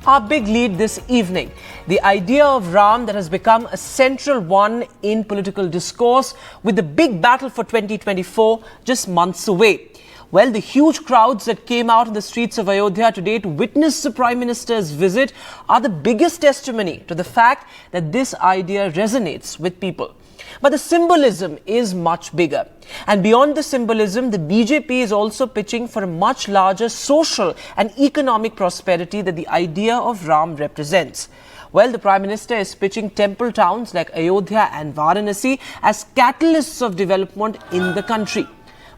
Our big lead this evening, the idea of Ram that has become a central one in political discourse with the big battle for 2024 just months away. Well, the huge crowds that came out in the streets of Ayodhya today to witness the Prime Minister's visit are the biggest testimony to the fact that this idea resonates with people. But the symbolism is much bigger. And beyond the symbolism, the BJP is also pitching for a much larger social and economic prosperity that the idea of Ram represents. Well, the Prime Minister is pitching temple towns like Ayodhya and Varanasi as catalysts of development in the country.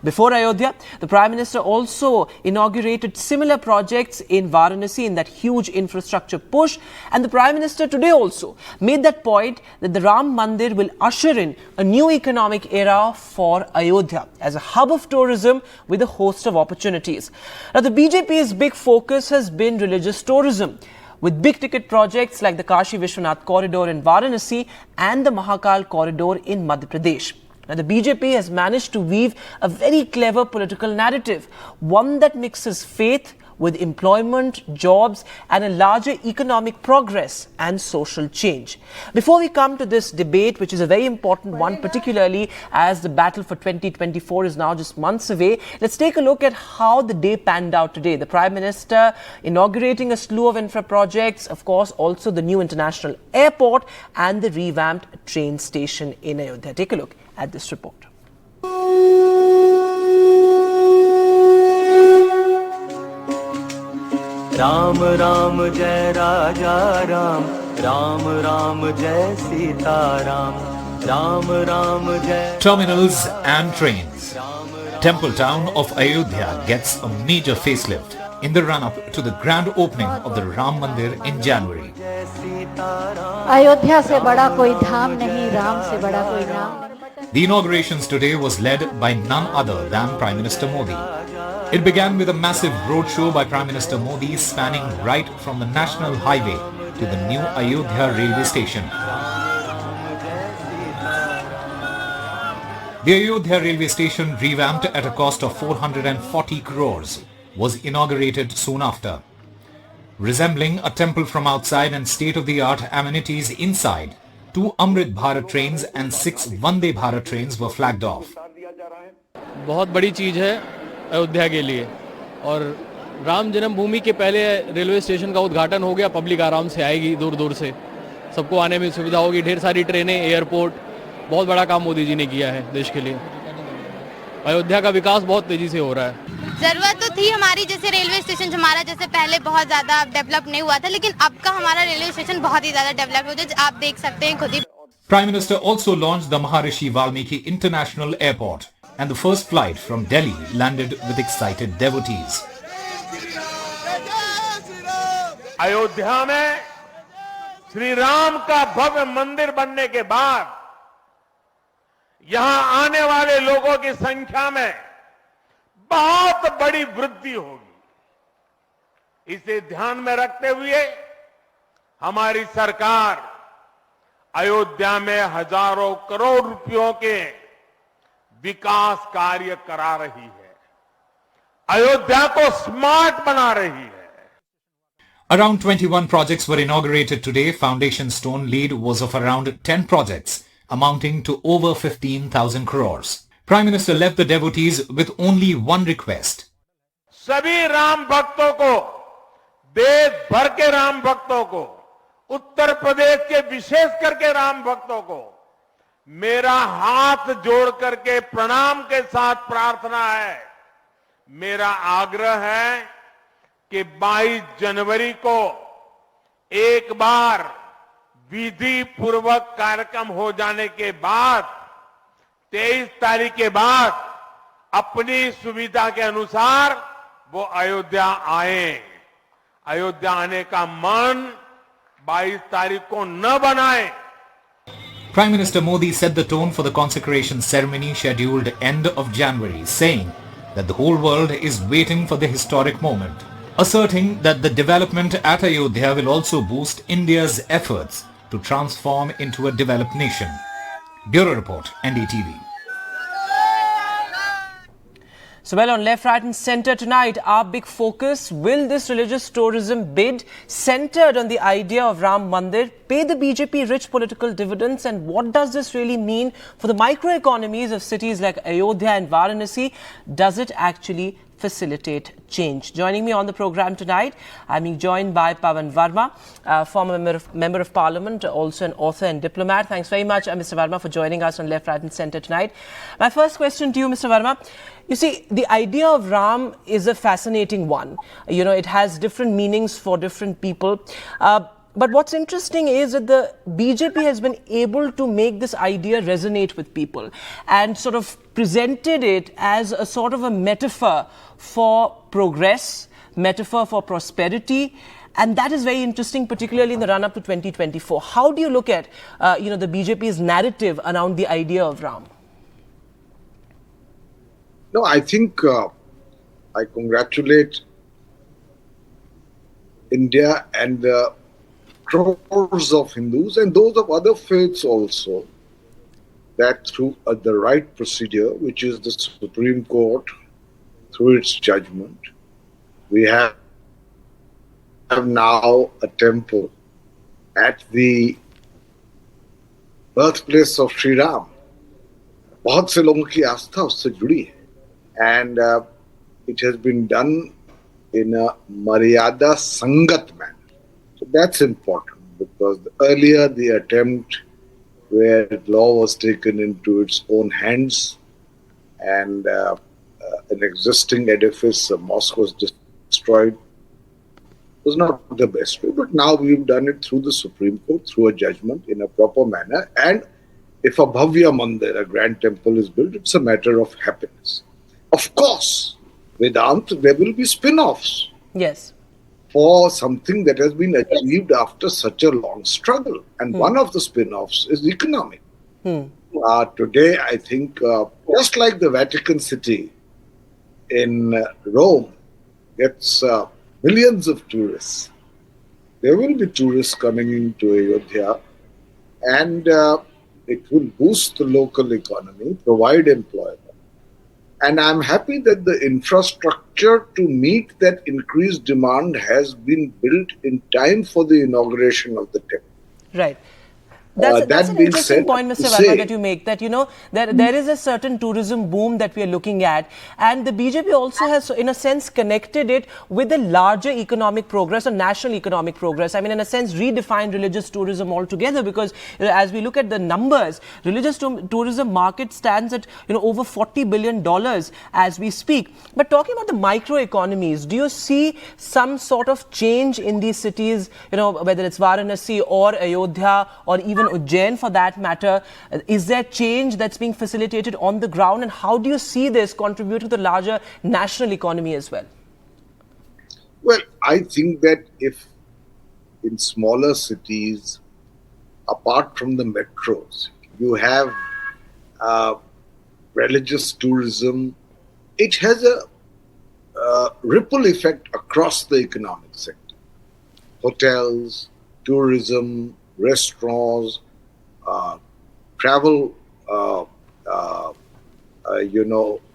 Before Ayodhya, the Prime Minister also inaugurated similar projects in Varanasi in that huge infrastructure push. And the Prime Minister today also made that point that the Ram Mandir will usher in a new economic era for Ayodhya as a hub of tourism with a host of opportunities. Now, the BJP's big focus has been religious tourism, with big ticket projects like the Kashi Vishwanath corridor in Varanasi and the Mahakal corridor in Madhya Pradesh. Now, the BJP has managed to weave a very clever political narrative, one that mixes faith with employment, jobs, and a larger economic progress and social change. Before we come to this debate, which is a very important one, particularly as the battle for 2024 is now just months away, let's take a look at how the day panned out today. The Prime Minister inaugurating a slew of infra projects, of course, also the new international airport and the revamped train station in Ayodhya. Take a look at this report. Ram Ram जय राजा राम, राम राम जय सीता राम, राम राम जय. Terminals and trains. Temple town of Ayodhya gets a major facelift in the run-up to the grand opening of the Ram Mandir in January. Ayodhya से बड़ा कोई धाम नहीं, राम से बड़ा कोई नाम नहीं. The inaugurations today was led by none other than Prime Minister Modi. It began with a massive roadshow by Prime Minister Modi spanning right from the national highway to the new Ayodhya railway station. The Ayodhya railway station, revamped at a cost of 440 crores, was inaugurated soon after. Resembling a temple from outside and state-of-the-art amenities inside, 2 Amrit Bharat trains and 6 Vande Bharat trains were flagged off. बहुत बड़ी चीज़ है अयोध्या के लिए, और राम जन्मभूमि के पहले railway station का उद्घाटन हो गया. पब्लिक आराम से आएगी, दूर दूर से सबको आने में सुविधा होगी. ढेर सारी ट्रेनें, एयरपोर्ट, बहुत बड़ा काम मोदी जी ने किया है देश के लिए. अयोध्या का विकास बहुत तेजी से हो रहा है. जरूरत तो थी हमारी, जैसे रेलवे स्टेशन हमारा जैसे पहले बहुत ज्यादा डेवलप नहीं हुआ था, लेकिन अब का हमारा रेलवे स्टेशन बहुत ही ज्यादा डेवलप हो जाए, आप देख सकते हैं खुद ही. Prime Minister also launched the Maharishi Valmiki International Airport, and the first flight from Delhi landed with excited devotees. Ayodhya में श्री राम का भव्य मंदिर बनने के बाद यहां आने वाले लोगों की संख्या में बहुत बड़ी वृद्धि होगी. इसे ध्यान में रखते हुए हमारी सरकार अयोध्या में हजारों करोड़ रुपयों के विकास कार्य करा रही है, अयोध्या को स्मार्ट बना रही है. Around 21 projects were inaugurated today. Foundation stone lead was of around 10 projects, amounting to over 15,000 crores. Prime Minister left the devotees with only one request. सभी राम भक्तों को, देश भर के राम भक्तों को, उत्तर प्रदेश के विशेष करके राम भक्तों को मेरा हाथ जोड़ करके प्रणाम के साथ प्रार्थना है, मेरा आग्रह है कि 22 जनवरी को एक बार विधि पूर्वक कार्यक्रम हो जाने के बाद 23 तारीख के बाद अपनी सुविधा के अनुसार वो अयोध्या आए. अयोध्या आने का मन 22 तारीख को न बनाए. Prime Minister Modi set the tone for the consecration ceremony scheduled end of January, saying that the whole world is waiting for the historic moment, asserting that the development at Ayodhya will also boost India's efforts to transform into a developed nation. Bureau Report, NDTV. So, well, on left, right and centre tonight, our big focus, will this religious tourism bid centred on the idea of Ram Mandir pay the BJP rich political dividends, and what does this really mean for the microeconomies of cities like Ayodhya and Varanasi? Does it actually facilitate change? Joining me on the program tonight, I'm being joined by Pavan Varma, former member of Parliament, also an author and diplomat. Thanks very much, Mr. Varma, for joining us on Left, Right and Centre tonight. My first question to you, Mr. Varma. You see, the idea of Ram is a fascinating one. You know, it has different meanings for different people. But what's interesting is that the BJP has been able to make this idea resonate with people and sort of presented it as a sort of a metaphor for progress, metaphor for prosperity. And that is very interesting, particularly in the run-up to 2024. How do you look at, the BJP's narrative around the idea of Ram? No, I think I congratulate India and the crores of Hindus and those of other faiths also, that through the right procedure, which is the Supreme Court, through its judgment, we have now a temple at the birthplace of Sri Ram. बहुत से लोगों की आस्था उससे जुड़ी है, and it has been done in a Maryada Sangat manner. So that's important, because earlier the attempt where law was taken into its own hands and an existing edifice, a mosque, was destroyed, was not the best way. But now we've done it through the Supreme Court, through a judgment in a proper manner. And if a Bhavya Mandir, a grand temple, is built, it's a matter of happiness. Of course, Vedanta, there will be spin-offs. Yes. For something that has been achieved after such a long struggle. And one of the spin-offs is economic. Today, I think, just like the Vatican City in Rome gets millions of tourists, there will be tourists coming into Ayodhya, and it will boost the local economy, provide employment. And I'm happy that the infrastructure to meet that increased demand has been built in time for the inauguration of the temple. Right. That's an interesting point, Mr. Varma, that you make, that, there is a certain tourism boom that we are looking at, and the BJP also has, in a sense, connected it with the larger economic progress or national economic progress. I mean, in a sense, redefined religious tourism altogether, because as we look at the numbers, religious tourism market stands at, over $40 billion as we speak. But talking about the microeconomies, do you see some sort of change in these cities, whether it's Varanasi or Ayodhya or even Ujjain for that matter? Is there change that's being facilitated on the ground, and how do you see this contribute to the larger national economy as well? Well, I think that if in smaller cities, apart from the metros, you have religious tourism, it has a ripple effect across the economic sector. Hotels, tourism, restaurants, travel,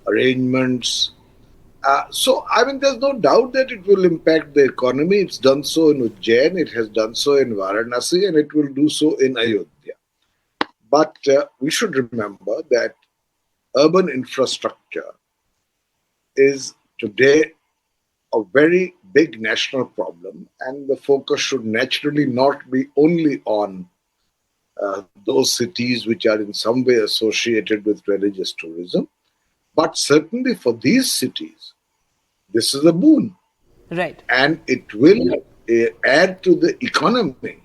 arrangements. So, I mean, there's no doubt that it will impact the economy. It's done so in Ujjain, it has done so in Varanasi, and it will do so in Ayodhya. But we should remember that urban infrastructure is today a very big national problem, and the focus should naturally not be only on those cities which are in some way associated with religious tourism, but certainly for these cities, this is a boon. Right. And it will add to the economy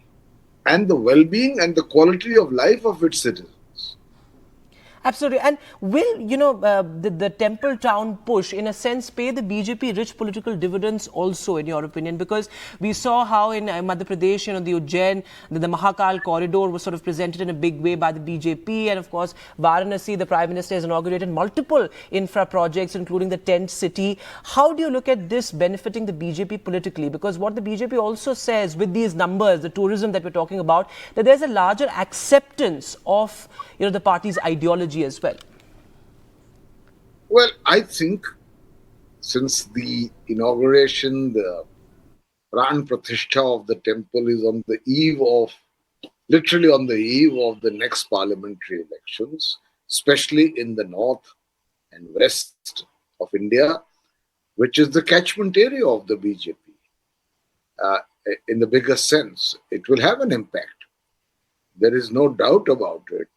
and the well-being and the quality of life of its citizens. Absolutely. And will, the temple town push, in a sense, pay the BJP rich political dividends also, in your opinion? Because we saw how in Madhya Pradesh, the Ujjain, the Mahakal corridor was sort of presented in a big way by the BJP. And of course, Varanasi, the Prime Minister has inaugurated multiple infra projects, including the tent city. How do you look at this benefiting the BJP politically? Because what the BJP also says with these numbers, the tourism that we're talking about, that there's a larger acceptance of, the party's ideology as well. Well, I think since the inauguration, the Pran Pratishtha of the temple is on the eve of, literally on the eve of the next parliamentary elections, especially in the north and west of India, which is the catchment area of the BJP. In the bigger sense, it will have an impact. There is no doubt about it.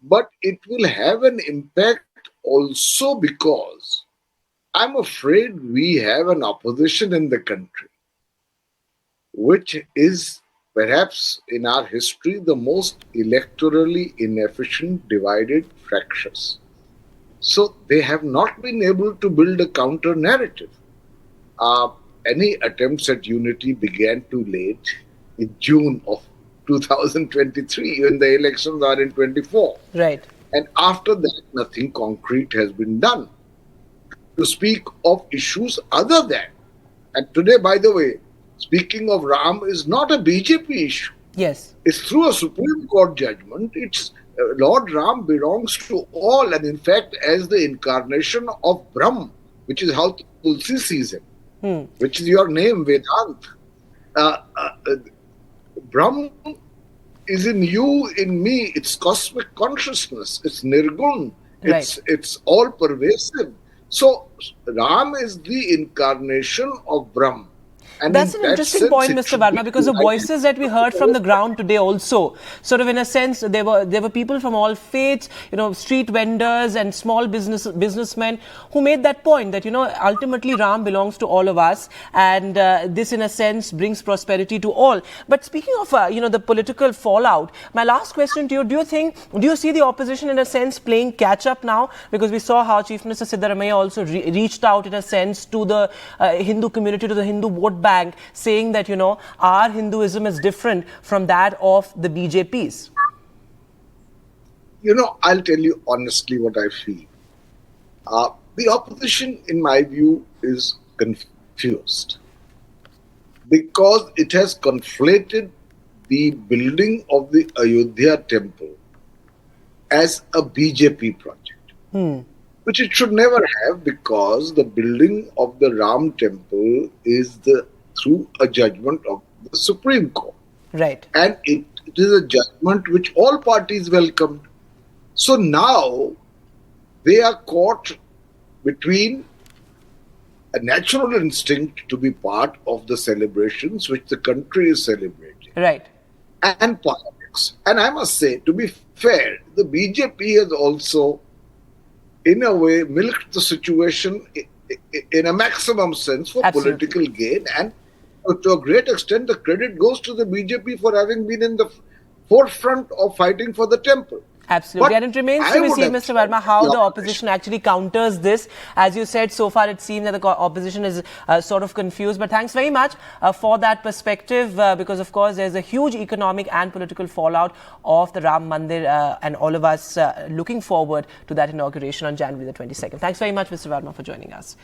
But it will have an impact also because I'm afraid we have an opposition in the country, which is perhaps in our history the most electorally inefficient, divided, fractious. So they have not been able to build a counter narrative. Any attempts at unity began too late in June of 2023, when the elections are in 24. Right. And after that, nothing concrete has been done. To speak of issues other than, and today, by the way, speaking of Ram is not a BJP issue. Yes. It's through a Supreme Court judgment. It's Lord Ram belongs to all, and in fact, as the incarnation of Brahm, which is how Tulsi sees him, which is your name, Vedant. Brahm is in you, in me. It's cosmic consciousness. It's nirgun. It's all pervasive. So Ram is the incarnation of Brahm. And that's an interesting point, Mr. Varma, because the voices that we heard from the ground today also, sort of in a sense, there were people from all faiths, street vendors and small businessmen who made that point that, ultimately Ram belongs to all of us, and this in a sense brings prosperity to all. But speaking of, the political fallout, my last question to you, do you see the opposition in a sense playing catch up now? Because we saw how Chief Minister Siddaramaiah also reached out in a sense to the Hindu community, to the Hindu vote bank, saying that, our Hinduism is different from that of the BJP's. I'll tell you honestly what I feel. The opposition, in my view, is confused because it has conflated the building of the Ayodhya temple as a BJP project. Which it should never have, because the building of the Ram temple is through a judgment of the Supreme Court. Right. And it is a judgment which all parties welcomed. So now they are caught between a natural instinct to be part of the celebrations which the country is celebrating. Right. And politics. And I must say, to be fair, the BJP has also, in a way, milked the situation in a maximum sense for political gain, and to a great extent the credit goes to the BJP for having been in the forefront of fighting for the temple. Absolutely. But and it remains to be seen, Mr. Varma, how the opposition actually counters this. As you said, so far it seems that the opposition is sort of confused. But thanks very much for that perspective, because, of course, there's a huge economic and political fallout of the Ram Mandir, and all of us looking forward to that inauguration on January the 22nd. Thanks very much, Mr. Varma, for joining us.